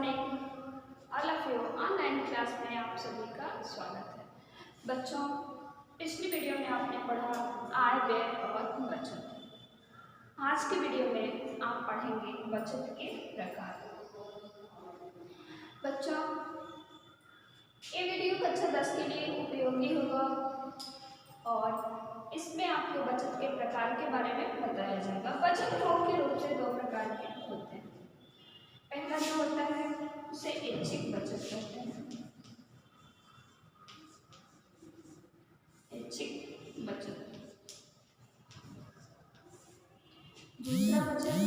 Morning. All of you online class में आप सभी का स्वागत है। बच्चों, पिछली वीडियो में आपने पढ़ा आय, व्यय और बचत। आज की वीडियो में आप पढ़ेंगे बचत के प्रकार। बच्चों, ये वीडियो कक्षा 10 के लिए उपयोगी होगा और इसमें आपको बचत के प्रकार के बारे में बताया जाएगा। बचत मुख्य रूप से दो प्रकार के होते हैं। पहला जो होता है उसे ऐच्छिक बचत कहते हैं। ऐच्छिक बचत। दूसरा बचत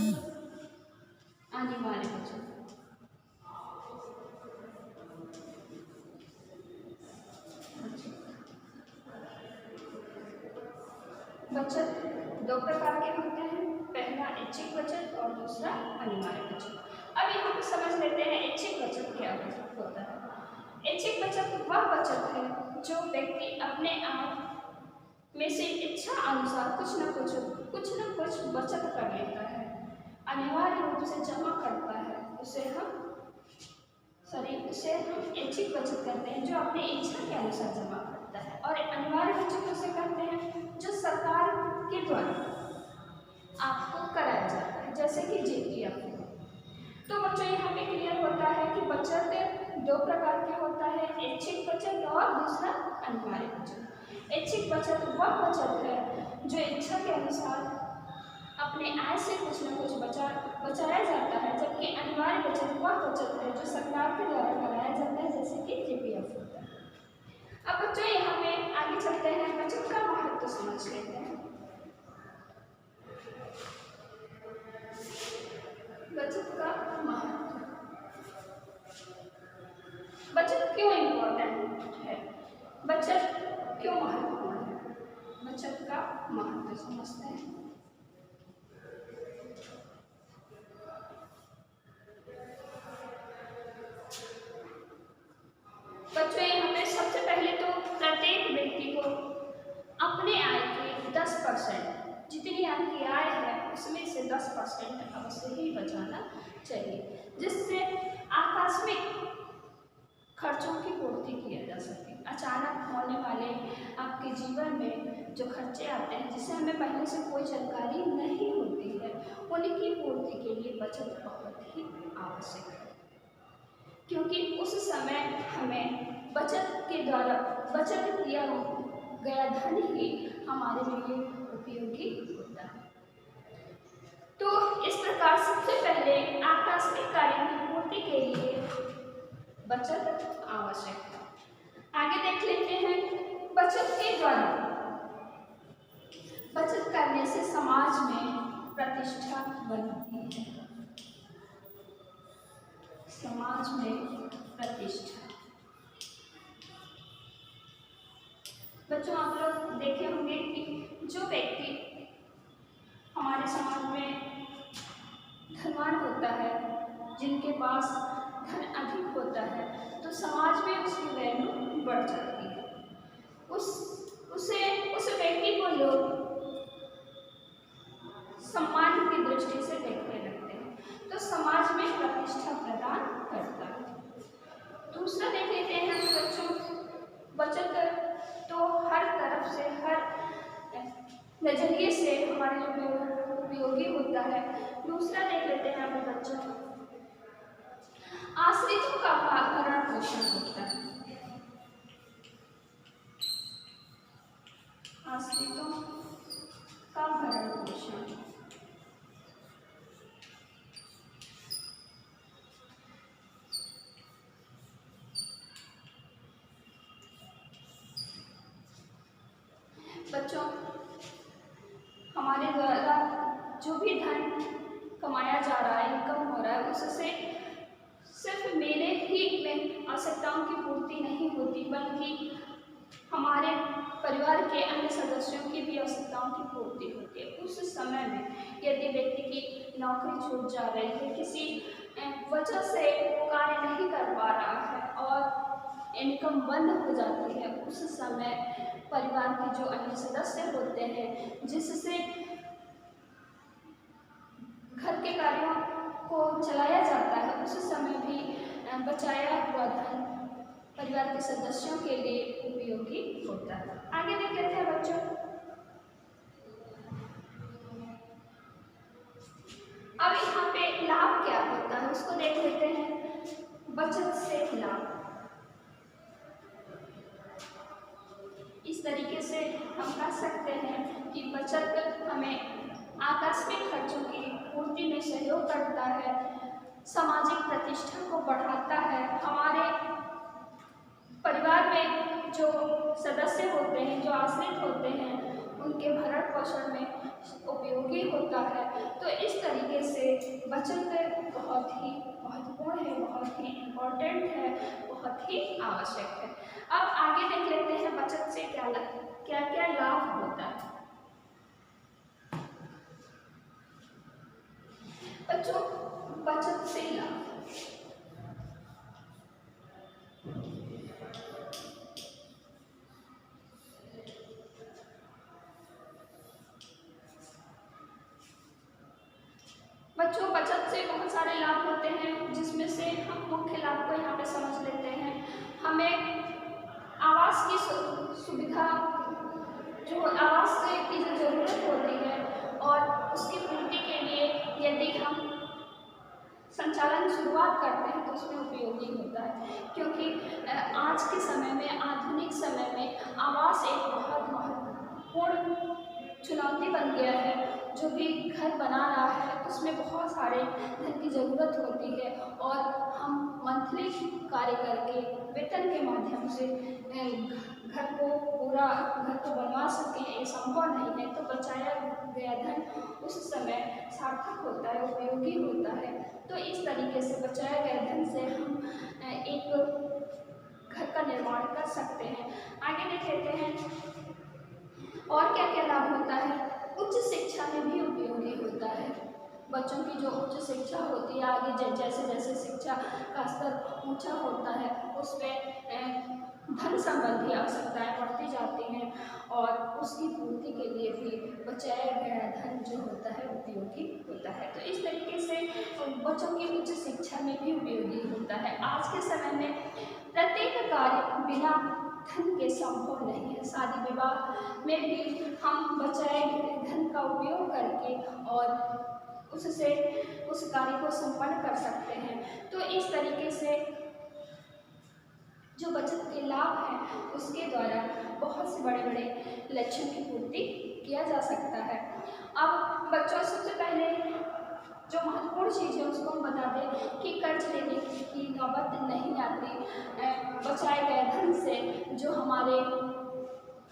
अनिवार्य बचत। बचत दो प्रकार के होते हैं, पहला ऐच्छिक बचत और दूसरा अनिवार्य बचत। अभी हम समझ लेते हैं ऐच्छिक बचत क्या होता है। ऐच्छिक बचत वह बचत है जो व्यक्ति अपने आप में से इच्छा अनुसार कुछ न कुछ बचत कर लेता है, अनिवार्य रूप से जमा करता है, उसे हम ऐच्छिक बचत करते हैं जो अपनी इच्छा के अनुसार जमा करता है। और अनिवार्य बचत उसे कहते हैं जो सरकार के द्वारा आपको कराया जाता है, जैसे कि जीपीएफ। तो बच्चों, यहाँ पे क्लियर होता है कि बचत दो प्रकार के होता है, ऐच्छिक बचत और दूसरा अनिवार्य बचत। ऐच्छिक बचत वह बचत है जो इच्छा के अनुसार अपने आय से कुछ न कुछ बचाया जाता है, जबकि अनिवार्य बचत वह बचत है जो सरकार के द्वारा कराया जाता है, जैसे कि जीपीएफ होता है। अब बच्चों, यहाँ पे आगे चलते हैं, बचत का महत्व समझ लेते हैं। बचत का महत्व, बचत क्यों इम्पोर्टेंट है, बचत क्यों महत्वपूर्ण है, बचत का महत्व समझते हैं। बच्चों, यहाँ पे सबसे पहले तो प्रत्येक व्यक्ति को अपने आय के 10%, जितनी आपकी आय है उसमें से 10% अवश्य ही बचाना चाहिए, जिससे आकस्मिक खर्चों की पूर्ति किया जा सके। अचानक होने वाले आपके जीवन में जो खर्चे आते हैं, जिसे हमें पहले से कोई जानकारी नहीं होती है, उनकी पूर्ति के लिए बचत बहुत ही आवश्यक है, क्योंकि उस समय हमें बचत के द्वारा बचत किया गया धन ही हमारे लिए उपयोगी होता है। तो इस प्रकार सबसे पहले आकस्मिक कार्यों की पूर्ति के लिए बचत आवश्यक है। आगे देख लेते हैं, बचत के द्वारा बचत करने से समाज में प्रतिष्ठा बनती है। समाज में प्रतिष्ठा। बच्चों, आप लोग देखे होंगे कि जो व्यक्ति हमारे समाज में धनवान होता है, जिनके पास धन अधिक होता है, तो समाज में उसकी वैल्यू बढ़ जाती है। उस व्यक्ति को लोग सम्मान की दृष्टि से देखने लगते हैं, तो समाज में प्रतिष्ठा प्रदान करता है। दूसरा देख लेते हैं बच्चों, बचत तो हर तरफ से, हर नजरिए से हमारे लिए उपयोगी होता है। दूसरा देख लेते हैं हमें बच्चों, आश्रितों का भरण पोषण होता है। आश्रितों का भरण पोषण। बच्चों, हमारे द्वारा जो भी धन कमाया जा रहा है, इनकम हो रहा है, उससे सिर्फ मेरे ही में आवश्यकताओं की पूर्ति नहीं होती, बल्कि हमारे परिवार के अन्य सदस्यों की भी आवश्यकताओं की पूर्ति होती है। उस समय में यदि व्यक्ति की नौकरी छूट जा रही है, किसी वजह से कार्य नहीं कर पा रहा है और इनकम बंद हो जाती है, उस समय परिवार के जो अन्य सदस्य होते हैं, जिससे घर के कार्यों को चलाया जाता है, उस समय भी बचाया हुआ धन परिवार के सदस्यों के लिए उपयोगी होता है। आगे देख लेते हैं बच्चों। अब यहाँ पे लाभ क्या होता है उसको देख लेते हैं। बचत से लाभ, इस तरीके से हम कह सकते हैं कि बचत हमें आकस्मिक खर्चों की पूर्ति में सहयोग करता है, सामाजिक प्रतिष्ठा को बढ़ाता है, हमारे परिवार में जो सदस्य होते हैं, जो आश्रित होते हैं, उनके भरण पोषण में उपयोगी होता है। तो इस तरीके से बचत बहुत ही महत्वपूर्ण है, बहुत ही इम्पोर्टेंट है, बहुत ही आवश्यक है। अब आगे देख लेते हैं बचत से क्या क्या लाभ होता है। बच्चों, बचत से लाभ, बच्चों बचत से बहुत सारे लाभ होते हैं, जिसमें से हम मुख्य लाभ को यहाँ पे समझ लेते हैं। हमें आवास की सुविधा, जो आवास की जो जरूरत होती है और उसकी पूर्ति के लिए यदि हम संचालन शुरुआत करते हैं तो उसमें उपयोगी होता है, क्योंकि आज के समय में, आधुनिक समय में आवास एक बहुत महत्वपूर्ण चुनौती बन गया है। जो भी घर बना रहा है उसमें बहुत सारे धन की ज़रूरत होती है और हम मंथली कार्य करके वेतन के माध्यम से घर को बनवा सकें, ये संभव नहीं है। तो बचाया गया धन उस समय सार्थक होता है, उपयोगी होता है। तो इस तरीके से बचाया गया धन से हम एक घर का निर्माण कर सकते हैं। आगे देख लेते हैं और क्या क्या लाभ होता है। उच्च शिक्षा में भी उपयोगी होता है। बच्चों की जो उच्च शिक्षा होती है, आगे जैसे जैसे शिक्षा का स्तर ऊंचा होता है उसमें धन संबंधी आवश्यकताएं बढ़ती जाती हैं और उसकी पूर्ति के लिए भी बचाया गया धन जो होता है उपयोगी होता है। तो इस तरीके से बच्चों की उच्च शिक्षा में भी उपयोगी होता है। आज के समय में प्रत्येक कार्य बिना धन के संभव नहीं है। शादी विवाह में भी हम बचाए गए धन का उपयोग करके और उससे उस कार्य को संपन्न कर सकते हैं। तो इस तरीके से जो बचत के लाभ हैं उसके द्वारा बहुत से बड़े बड़े लक्ष्यों की पूर्ति किया जा सकता है। अब बच्चों, सबसे पहले जो महत्वपूर्ण चीज़ है उसको हम बता दें कि कर्ज लेने की नौबत नहीं आती। बचाए गए धन से जो हमारे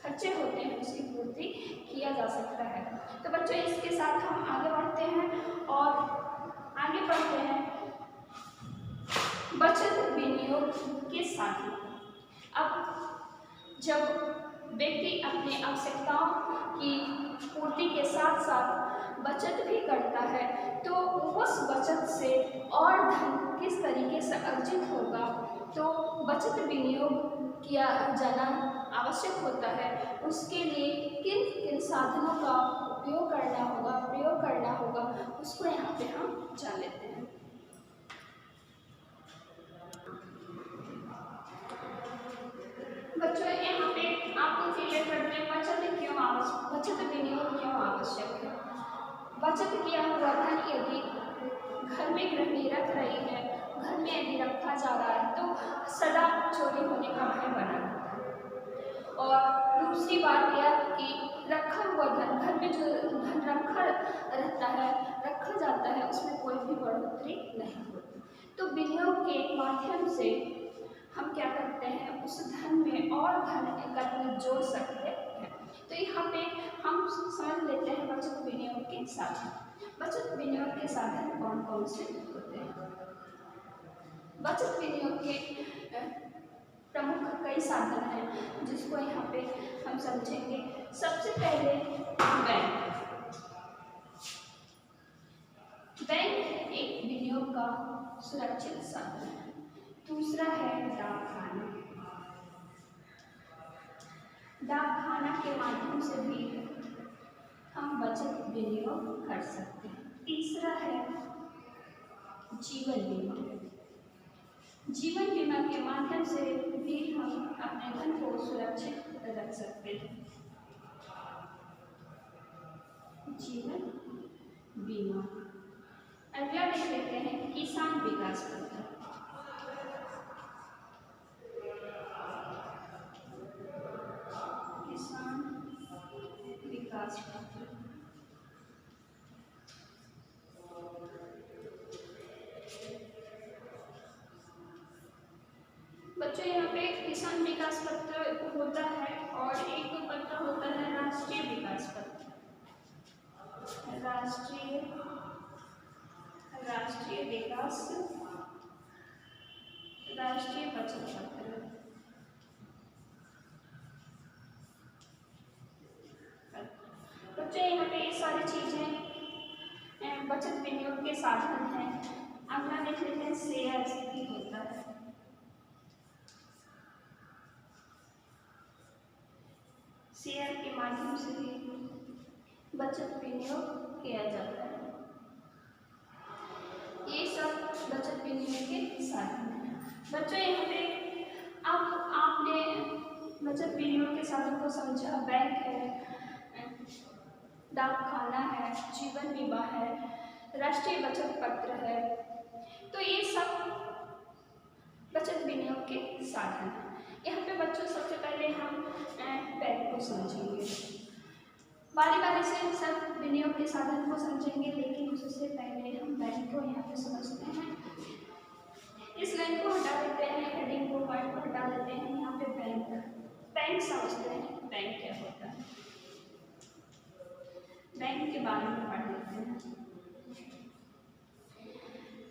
खर्चे होते हैं उसकी पूर्ति किया जा सकता है। तो बच्चों, इसके साथ हम आगे बढ़ते हैं और आगे बढ़ते हैं बचत विनियोग के साथ। अब जब व्यक्ति अपनी आवश्यकताओं की पूर्ति के साथ साथ बचत भी करता है तो उस बचत से और धन किस तरीके से अर्जित होगा, तो बचत विनियोग किया जाना आवश्यक होता है। उसके लिए किन किन साधनों का प्रयोग करना होगा उसको यहाँ पे हम जान लेते हैं। बच्चों, यहाँ पे आपको क्लियर करते हैं बचत विनियोग क्यों आवश्यक है। बचत किया हुआ धन यदि घर में गृहिणी रख रही है, घर में यदि रखा जा रहा है तो सदा चोरी होने का भय बना रहता है। और दूसरी बात यह कि रखा हुआ धन, घर में जो धन रखा रहता है, रखा जाता है, उसमें कोई भी बढ़ोतरी नहीं होती। तो विनियोग के माध्यम से हम क्या करते हैं, उस धन में और धन एकत्र जोड़ सकते हैं। तो यहाँ पे हम समझ लेते हैं बचत विनियोग के साधन। बचत विनियोग के साधन कौन कौन से होते हैं। बचत विनियोग के प्रमुख कई साधन हैं जिसको यहाँ पे हम समझेंगे। सबसे पहले बैंक एक विनियोग का सुरक्षित साधन है। दूसरा है डाकखाना। डाकखाना के माध्यम से भी हम बचत विनियोग कर सकते हैं। तीसरा है जीवन बीमा। जीवन बीमा के माध्यम से भी हम अपने धन को सुरक्षित रख सकते हैं। जीवन बीमा। अगला देख लेते हैं किसान विकास पत्र। किसान विकास पत्र। बच्चों यहाँ पे किसान विकास पत्र होता है और एक पत्र होता है राष्ट्रीय विकास पत्र। राष्ट्रीय विकास, राष्ट्रीय बचत पत्र। बच्चों यहाँ पे ये सारी चीजें बचत विनियोग के साधन हैं। अगला देख लेते हैं शेयर भी होता है। शेयर के माध्यम से भी बचत विनियोग किया जाता है। ये सब बचत विनियोग के साधन हैं। बच्चों यहाँ पे अब आपने बचत विनियोग के साधन को समझा। बैंक है, डाकखाना है, जीवन बीमा है, राष्ट्रीय बचत पत्र है। तो ये सब बचत विनियोग के साधन हैं। यहाँ पे बच्चों सबसे पहले हम बैंक को समझेंगे। बारी बारी से सब विनियोग के साधन को समझेंगे, लेकिन उससे पहले हम बैंक को यहाँ पे समझते हैं। इस लाइन को हटा देते हैं, हेडिंग को पॉइंट को हटा देते हैं। यहाँ पे बैंक समझते हैं। बैंक क्या होता है, बैंक के बारे में पढ़ लेते हैं।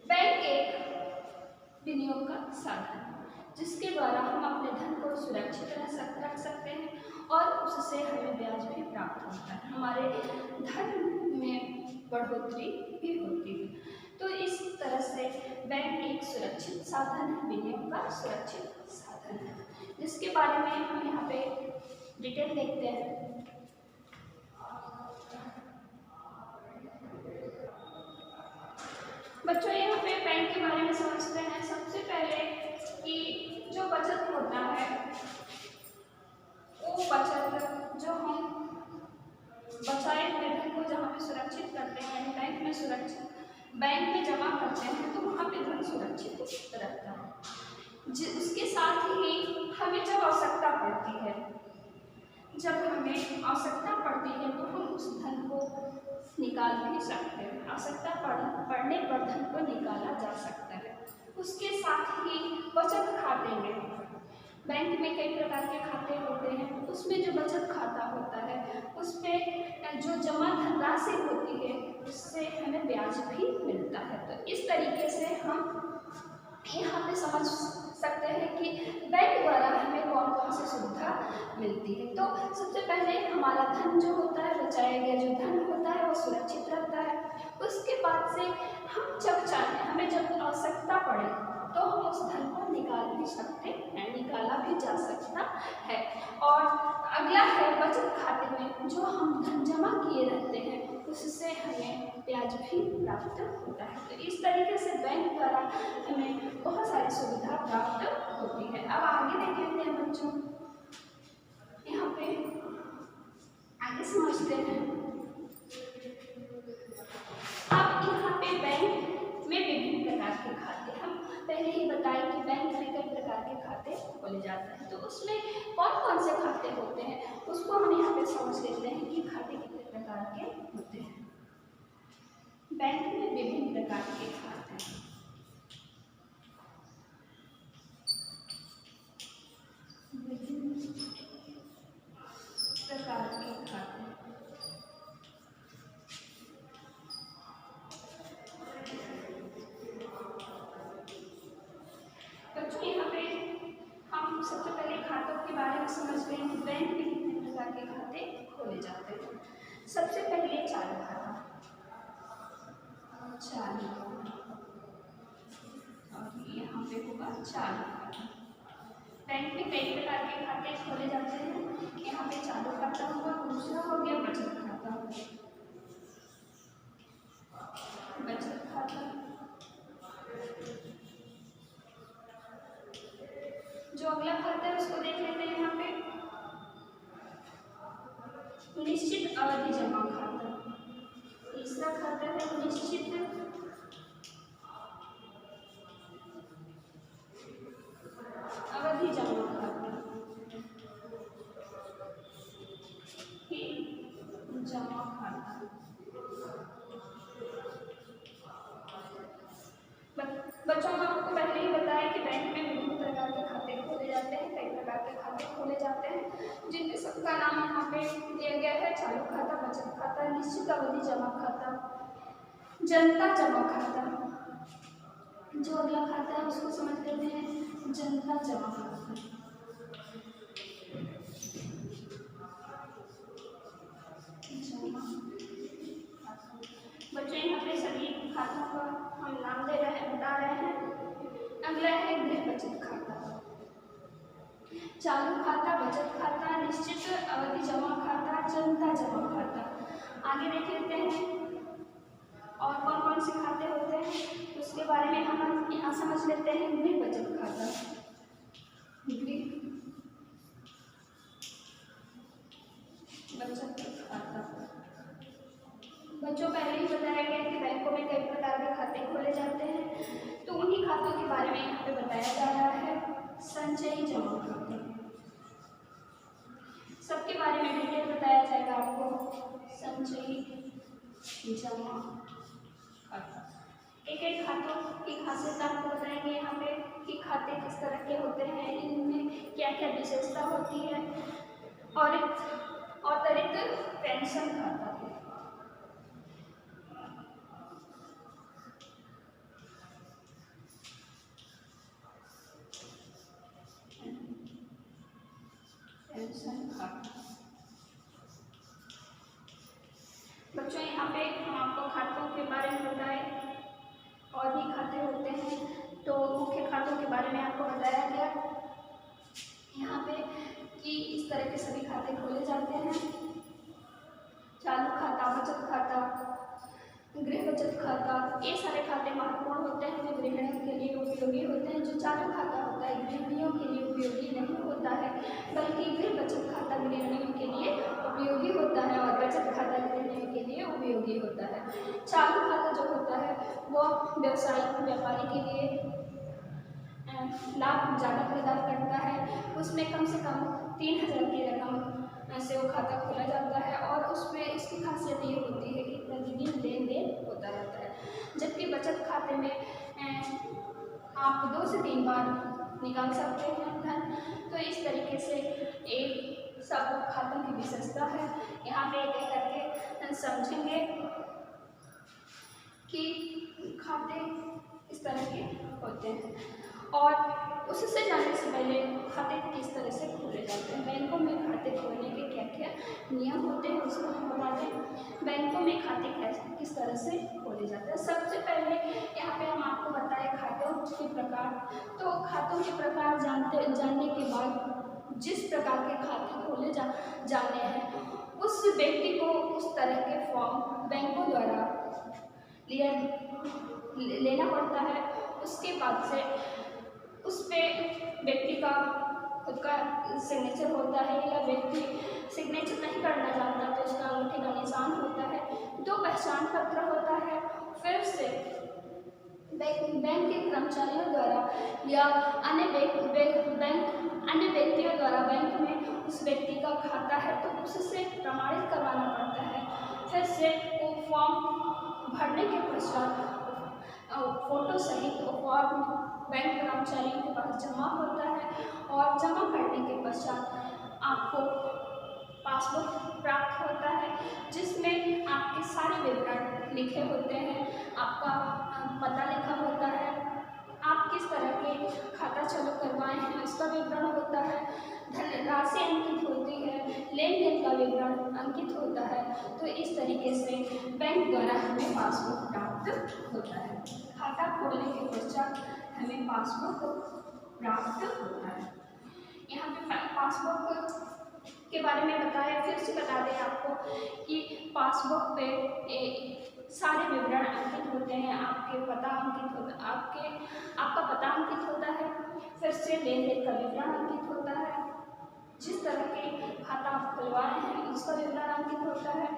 बैंक एक विनियोग का साधन है जिसके द्वारा हम अपने धन को सुरक्षित रख सकते हैं और उससे हमें ब्याज भी प्राप्त होता है। हमारे धन में बढ़ोतरी भी होती है। तो इस तरह से बैंक एक सुरक्षित साधन है, विनियोग का सुरक्षित साधन है, जिसके बारे में हम यहाँ पे डिटेल देखते हैं। बच्चों यहाँ पे बैंक के बारे में समझते हैं। सबसे पहले कि जो बचत होता है वो बचत जो हम बचाए हुए धन को जहाँ पे सुरक्षित करते हैं, बैंक में सुरक्षित बैंक में जमा करते हैं, तो वहाँ पे धन सुरक्षित रहता है। जिसके साथ ही हमें जब आवश्यकता पड़ती है, तो हम उस धन को निकाल भी सकते हैं। आवश्यकता पड़ने पर धन को निकाला जा सकता है। उसके साथ ही बचत खाते में, बैंक में कई प्रकार के खाते होते हैं, उसमें जो बचत खाता होता है उसमें जो जमा धनराशि होती है उससे हमें ब्याज भी मिलता है। तो इस तरीके से हम यहाँ पे समझ सकते हैं कि बैंक द्वारा हमें कौन कौन सी सुविधा मिलती है। तो सबसे पहले हमारा धन जो होता है, बचाया गया जो धन होता है वो सुरक्षित रहता है। उसके बाद से हम जब चाहें, हमें जब आवश्यकता पड़े तो हम उस धन को निकाल भी सकते हैं, निकाला भी जा सकता है। और अगला है बचत खाते में जो हम धन जमा किए रहते हैं उससे हमें ब्याज भी प्राप्त होता है। तो इस तरीके से बैंक द्वारा हमें बहुत सारी सुविधा प्राप्त होती है। अब आगे देख लेते हैं बच्चों, यहाँ पे आगे समझते हैं। अब यहाँ पे बैंक में विभिन्न प्रकार के खाते, हम पहले ही बताए कि बैंक में कई प्रकार के खाते खोले जाते हैं। तो उसमें कौन कौन से खाते होते हैं उसको हम यहाँ पे समझ लेते हैं कि खाते कितने प्रकार के होते हैं। बैंक में विभिन्न प्रकार के खाते हैं। विभिन्न प्रकार के खाते, बच्चों यहाँ पे हम सबसे पहले खातों के बारे में समझते हैं। बैंक में कितने प्रकार के खाते खोले जाते हैं। सबसे पहले चालू खाता, और यहाँ पे होगा चालू खाता। बैंक में कई प्रकार के खाते खोले जाते हैं। यहाँ पे चालू खाता होगा, दूसरा हो गया बचत खाता। बचत खाता, दूसरा खाता है निश्चित अवधि जमा खाता, जमा खाता। बच्चों को आपको पहले ही बताया कि बैंक में विभिन्न प्रकार के खाते खोले जाते हैं, कई प्रकार के खाते खोले जाते हैं, जिनमें सबका नाम यहाँ पे दिया गया है। चालू खाता, बचत खाता, निश्चित अवधि जमा खाता, जनता जमा खाता। जो अगला खाता है उसको समझ लेते हैं जनता जमा खाता। बच्चों यहाँ पे सभी खातों का हम नाम दे रहे हैं, बता रहे हैं। अगला है गृह बचत खाता, चालू खाता, बचत खाता, निश्चित अवधि जमा खाता, जनता जमा खाता। आगे देख लेते हैं और कौन कौन से खाते होते हैं उसके बारे में हम यहाँ समझ लेते हैं। गृह बचत खाता, गृह बचत खाता। बच्चों पहले ही बताया गया कि बैंकों में कई प्रकार के खाते खोले जाते हैं, तो उन्हीं खातों के बारे में यहाँ पे बताया जा रहा है। संचयी जमा खाता, सबके बारे में डिटेल बताया जाएगा आपको। संचयी जमा खाता, एक एक खातों की खासियत आपको बताएंगे यहाँ पे कि खाते किस तरह के होते हैं, इनमें क्या क्या विशेषता होती है। और त्वरित पेंशन खाता, पेंशन खाता। बच्चों यहाँ पे हम आपको खातों के बारे में बताए, और भी खाते होते हैं, तो मुख्य खातों के बारे में आपको बताया गया यहाँ पे कि इस तरह के सभी खाते खोले जाते हैं। चालू खाता, बचत खाता, गृह बचत खाता, ये सारे खाते महत्वपूर्ण होते हैं जो गृहिणियों के लिए उपयोगी होते हैं। जो चालू खाता होता है गृहिणियों के लिए उपयोगी नहीं होता है, बल्कि गृह बचत खाता गृहिणियों के लिए उपयोगी होता है और बचत खाता गृहिणियों के लिए उपयोगी होता है। चालू खाता जो होता है वो व्यापारी के लिए लाभ ज़्यादा प्रदान करता है। उसमें कम से कम 3000 की रकम से वो खाता खोला जाता है और उसमें इसकी खासियत ये होती है कि प्रतिदिन लेन देन होता रहता है। जबकि बचत खाते में आप 2 से 3 बार निकाल सकते हैं धन। तो इस तरीके से एक सब खातों की विशेषता है। यहाँ पे एक करके समझेंगे कि खाते इस तरह के होते हैं, और उससे जानने से पहले खाते किस तरह से खोले जाते हैं, बैंकों में खाते खोलने के क्या क्या नियम होते हैं उसको हम बता दें। बैंकों में खाते कैसे किस तरह से खोले जाते हैं। सबसे पहले यहाँ पे हम आपको बताएं खातों के प्रकार। तो खातों के प्रकार जानने के बाद जिस प्रकार के खाते खोले जाने हैं उस व्यक्ति को उस तरह के फॉर्म बैंकों द्वारा लेना पड़ता है। उसके बाद से उस पर व्यक्ति का खुद का सिग्नेचर होता है, या व्यक्ति सिग्नेचर नहीं करना चाहता तो उसका अंगूठे का निशान होता है। 2 पहचान पत्र होता है। फिर से बैंक के कर्मचारियों द्वारा या अन्य व्यक्तियों द्वारा बैंक में उस व्यक्ति का खाता है तो उससे प्रमाणित करवाना पड़ता है। फिर से वो फॉर्म भरने के पश्चात फोटो सहित फॉर्म बैंक कर्मचारियों के पास जमा होता है, और जमा करने के पश्चात आपको पासबुक प्राप्त होता है जिसमें आपके सारे विवरण लिखे होते हैं। आपका पता लिखा होता है, आप किस तरह के खाता चालू करवाए हैं उसका विवरण होता है, धनराशि अंकित होती है, लेन देन का विवरण अंकित होता है। तो इस तरीके से बैंक द्वारा हमें पासबुक प्राप्त होता है। खाता खोलने के पश्चात हमें पासबुक प्राप्त होता है। यहाँ पे पासबुक के बारे में बताया, फिर से बता दें आपको कि पासबुक पे सारे विवरण अंकित होते हैं। आपके पता अंकित होता आपका पता अंकित होता है। फिर से लेन देन का विवरण अंकित होता है, जिस तरह के खाता आप खुलवाए हैं उसका विवरण अंकित होता है।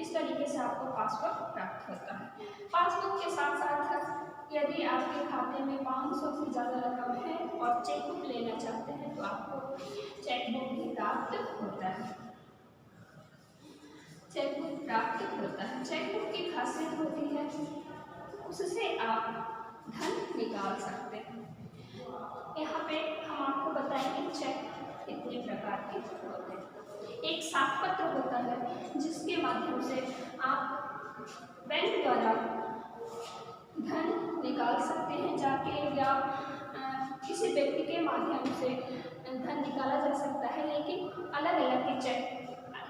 इस तरीके से आपको पासबुक प्राप्त होता है। पासबुक के साथ साथ यदि आपके खाते में 500 से ज़्यादा रकम है और चेकबुक लेना चाहते हैं तो आपको चेकबुक भी प्राप्त होता है। चेकबुक प्राप्त होता है। चेकबुक की खासियत होती है उससे आप धन निकाल सकते हैं। यहाँ पे हम आपको बताएंगे चेक कितने प्रकार के होते हैं। एक साख पत्र होता है जिसके माध्यम से आप बैंक द्वारा धन निकाल सकते हैं जाके, या किसी व्यक्ति के माध्यम से धन निकाला जा सकता है। लेकिन अलग अलग के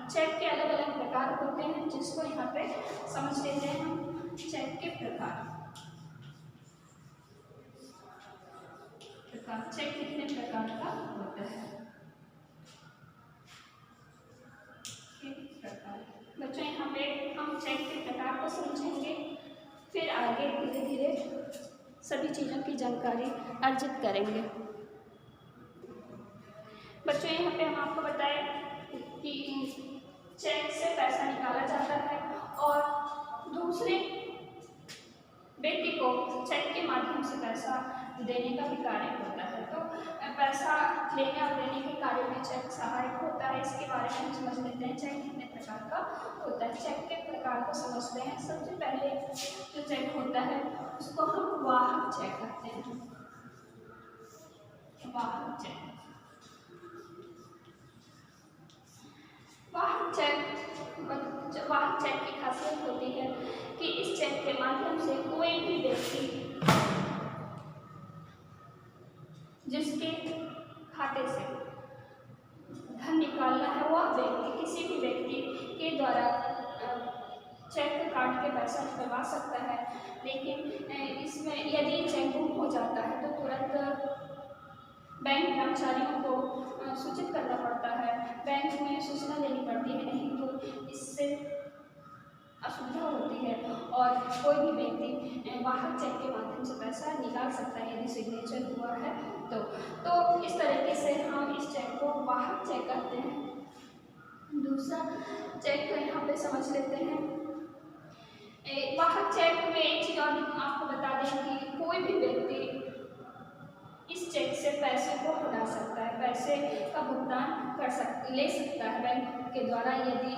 चेक के अलग अलग प्रकार होते हैं जिसको यहाँ पे समझ लेते हैं हम। चेक के प्रकार चेक कितने प्रकार का होता है। बच्चों यहाँ पे हम चेक के प्रकार को समझेंगे, फिर आगे धीरे धीरे सभी चीज़ों की जानकारी अर्जित करेंगे। बच्चों यहाँ पे हम आपको बताएं कि चेक से पैसा निकाला जाता है और दूसरे व्यक्ति को चेक के माध्यम से पैसा देने का भी कार्य होता है। तो पैसा लेने और देने के कार्य में चेक सहायक होता है। इसके बारे में हम समझ लेते हैं चेक कितने प्रकार का होता है। चेक के प्रकार को समझते हैं। सबसे पहले जो चेक होता है उसको हम वाहक चेक कहते हैं। वाहक चेक। वाहक चेक की खासियत होती है कि इस चेक के माध्यम से कोई भी व्यक्ति जिसके खाते से धन निकालना है वह व्यक्ति किसी भी व्यक्ति के द्वारा चेक काट के पैसा निकलवा सकता है। लेकिन इसमें यदि चेक गुम हो जाता है तो तुरंत बैंक कर्मचारियों को सूचित करना पड़ता है, बैंक में सूचना देनी पड़ती है, नहीं तो इससे असुविधा होती है और कोई भी व्यक्ति वाहक चेक के माध्यम से पैसा निकाल सकता है यदि सिग्नेचर हुआ है तो इस तरीके से हम इस चेक को वाहक चेक कहते हैं। दूसरा चेक को यहाँ पे समझ लेते हैं। वाहक चेक में एक चीज़ और आपको बता दें कि कोई भी व्यक्ति इस चेक से पैसे को हटा सकता है, पैसे का भुगतान ले सकता है बैंक के द्वारा यदि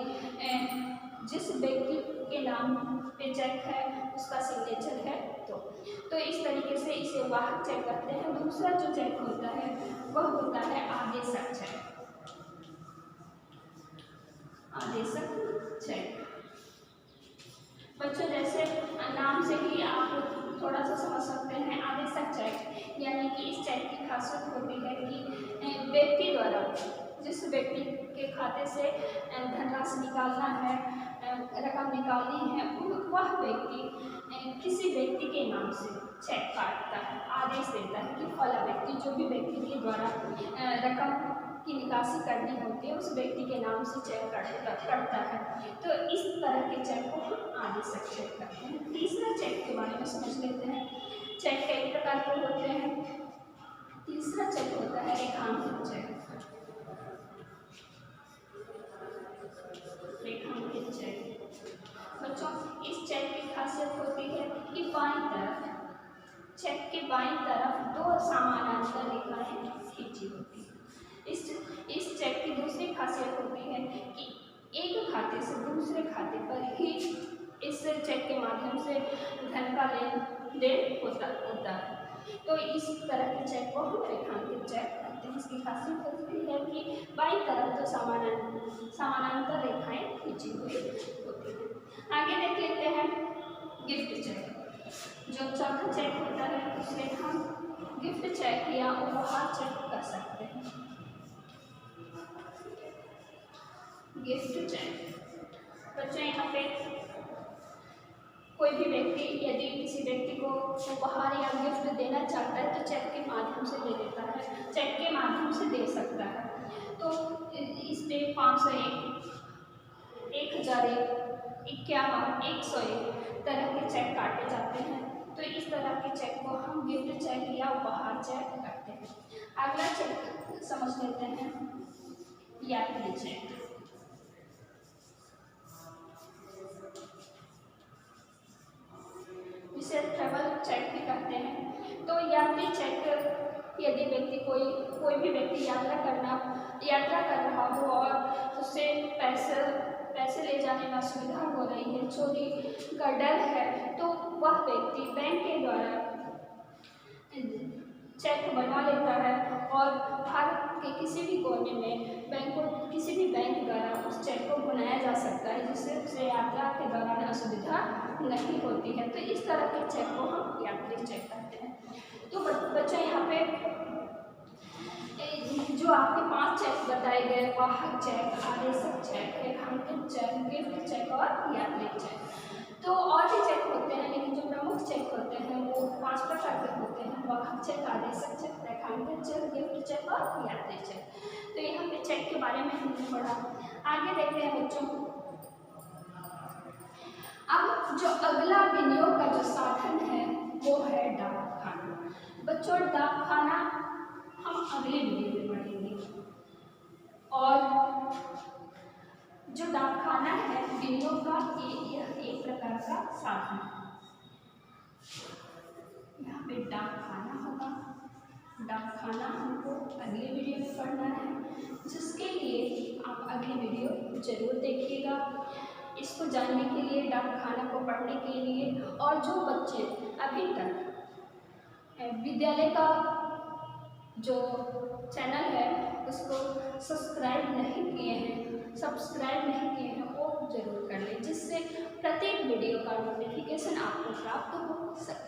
जिस व्यक्ति के नाम पे चेक है उसका सिग्नेचर है तो इस तरीके से इसे वाहक चेक कहते हैं। दूसरा जो चेक होता है वह होता है आदेशक चेक। आदेशक चेक बच्चों जैसे नाम से ही आप थोड़ा सा समझ सकते हैं। आदेशक चेक यानी कि इस चेक की खासियत होती है कि व्यक्ति द्वारा जिस व्यक्ति के खाते से धनराशि निकालना है, रकम निकालनी है, वह व्यक्ति किसी व्यक्ति के नाम से चेक काटता है, आदेश देता है कि फला व्यक्ति जो भी व्यक्ति के द्वारा रकम की निकासी करनी होती है उस व्यक्ति के नाम से चेक करता है। तो इस तरह के चेक को हम आदेशक चेक करते हैं। तीसरा चेक के बारे में समझ लेते हैं। चेक कई प्रकार के होते हैं। तीसरा चेक होता है रेखांकित चेक। रेखांकित चेक बच्चों इस चेक की खासियत होती है कि बाईं तरफ चेक के बाईं तरफ दो समानांतर रेखाएं खींची होती है। इस चेक की दूसरी खासियत होती है कि एक खाते से दूसरे खाते पर ही इस चेक के माध्यम से धन का लेन देन होता है। तो इस तरह के चेक को हम रेखांकित चेक कहते हैं। इसकी खासियत होती है कि बाईं तरफ तो समानांतर रेखाएं खींची हुई होती है। आगे देख लेते हैं गिफ्ट चेक। जो चौथा चेक होता है उसे हम गिफ्ट चेक या उपहार चेक कर सकते हैं। गिफ्ट चेक बच्चों यहाँ पे कोई भी व्यक्ति यदि किसी व्यक्ति को उपहार या गिफ्ट देना चाहता है तो चेक के माध्यम से दे देता है, चेक के माध्यम से दे सकता है। तो इस पे 501, 1001, 51, 101 तरह के चेक काटे जाते हैं। तो इस तरह के चेक को हम गिफ्ट चेक या उपहार चेक करते हैं। अगला चेक समझ लेते हैं यात्री चेक। जिसे ट्रैवल चेक भी कहते हैं। तो यात्री चेक, यदि व्यक्ति कोई भी व्यक्ति यात्रा कर रहा हो और उससे पैसे ले जाने में असुविधा हो रही है, चोरी का डर है, तो वह व्यक्ति बैंक के द्वारा चेक बना लेता है और भारत के किसी भी कोने में किसी भी बैंक द्वारा उस चेक को बनाया जा सकता है, जिससे उसे यात्रा के दौरान असुविधा नहीं होती है। तो इस तरह के चेक को हम यात्री चेक कहते हैं। तो बच्चों, यहाँ पे जो आपके 5 चेक बताए गए, वाहक चेक, आदेशक चेक, रेखांकित चेक, गिफ्ट चेक और यात्री चेक। तो और भी चेक होते हैं, लेकिन जो प्रमुख चेक होते हैं वो 5 प्रकार के होते हैं: वाहक चेक, आदेशक चेक, रेखांकित चेक, गिफ्ट चेक और यात्री चेक। तो यहाँ पे चेक के बारे में हमने पढ़ा। आगे देखते हैं बच्चों। अब जो अगला विनियोग का जो साधन है वो है डाकखाना। बच्चों, डाकखाना हम अगले वीडियो में पढ़ेंगे। और जो डाकखाना है विनियोग का, यह एक प्रकार का साधन है। यहाँ पे डाकखाना होगा। डाकखाना हमको अगले वीडियो में पढ़ना है, जिसके लिए आप अगली वीडियो जरूर देखिएगा। इसको जानने के लिए, डाकखाना को पढ़ने के लिए, और जो बच्चे अभी तक विद्यालय का जो चैनल है उसको सब्सक्राइब नहीं किए हैं, वो जरूर कर लें, जिससे प्रत्येक वीडियो का नोटिफिकेशन आपको प्राप्त हो सके।